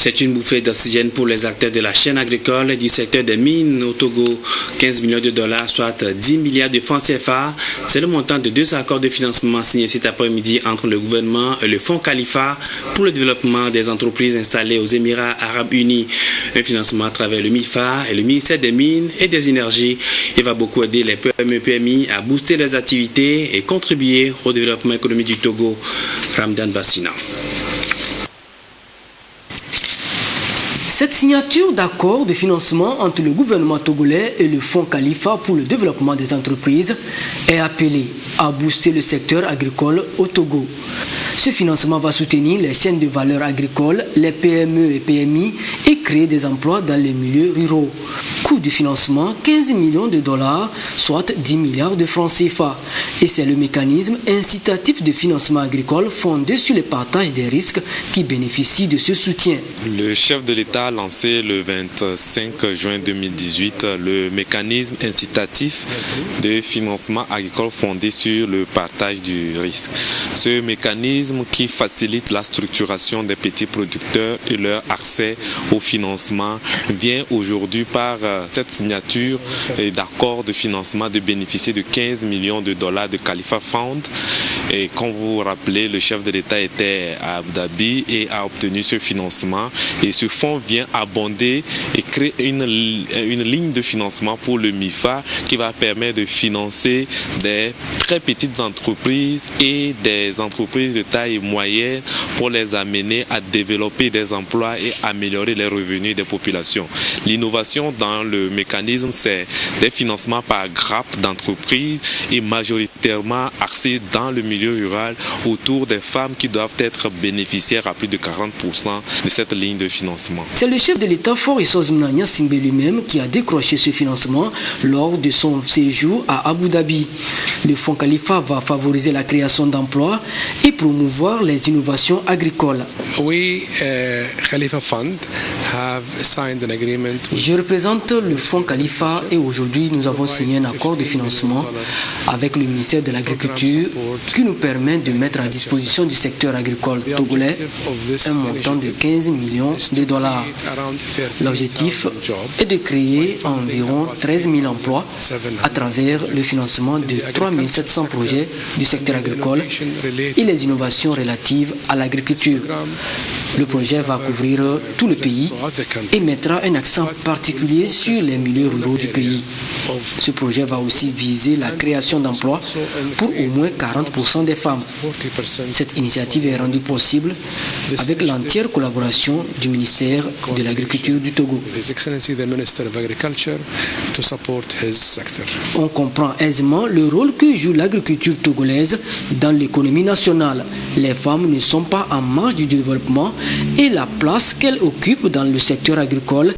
C'est une bouffée d'oxygène pour les acteurs de la chaîne agricole et du secteur des mines au Togo. 15 millions de dollars, soit 10 milliards de francs CFA. C'est le montant de 2 accords de financement signés cet après-midi entre le gouvernement et le Fonds Khalifa pour le développement des entreprises installées aux Émirats Arabes Unis. Un financement à travers le MIFA et le ministère des Mines et des Énergies. Il va beaucoup aider les PME-PMI à booster leurs activités et contribuer au développement économique du Togo. Ramdan Bassina. Cette signature d'accord de financement entre le gouvernement togolais et le Fonds Khalifa pour le développement des entreprises est appelée à booster le secteur agricole au Togo. Ce financement va soutenir les chaînes de valeur agricoles, les PME et PMI et créer des emplois dans les milieux ruraux. Coût du financement, 15 millions de dollars, soit 10 milliards de francs CFA. Et c'est le mécanisme incitatif de financement agricole fondé sur le partage des risques qui bénéficie de ce soutien. Le chef de l'État a lancé le 25 juin 2018 le mécanisme incitatif de financement agricole fondé sur le partage du risque. Ce mécanisme qui facilite la structuration des petits producteurs et leur accès au financement vient aujourd'hui par cette signature d'accord de financement de bénéficier de 15 millions de dollars de Khalifa Fund. Et comme vous vous rappelez, le chef de l'État était à Abu Dhabi et a obtenu ce financement. Et ce fonds vient abonder et créer une ligne de financement pour le MIFA qui va permettre de financer des très petites entreprises et des entreprises de taille moyenne pour les amener à développer des emplois et améliorer les revenus des populations. L'innovation dans le mécanisme, c'est des financements par grappe d'entreprises et majoritairement axés dans le milieu rural autour des femmes qui doivent être bénéficiaires à plus de 40% de cette ligne de financement. C'est le chef de l'État Faure Sozmnania Singbe lui-même qui a décroché ce financement lors de son séjour à Abu Dhabi. Le Fonds Khalifa va favoriser la création d'emplois et promouvoir les innovations agricoles. Je représente le Fonds Khalifa et aujourd'hui nous avons signé un accord de financement avec le ministère de l'Agriculture qui nous permet de mettre à disposition du secteur agricole togolais un montant de 15 millions de dollars. L'objectif est de créer environ 13 000 emplois à travers le financement de 3 700 projets du secteur agricole et les innovations relatives à l'agriculture. Le projet va couvrir tout le pays et mettra un accent particulier sur les milieux ruraux du pays. Ce projet va aussi viser la création d'emplois pour au moins 40% des femmes. Cette initiative est rendue possible avec l'entière collaboration du ministère de l'Agriculture du Togo. On comprend aisément le rôle que joue l'agriculture togolaise dans l'économie nationale. Les femmes ne sont pas en marge du développement et la place qu'elles occupent dans le secteur agricole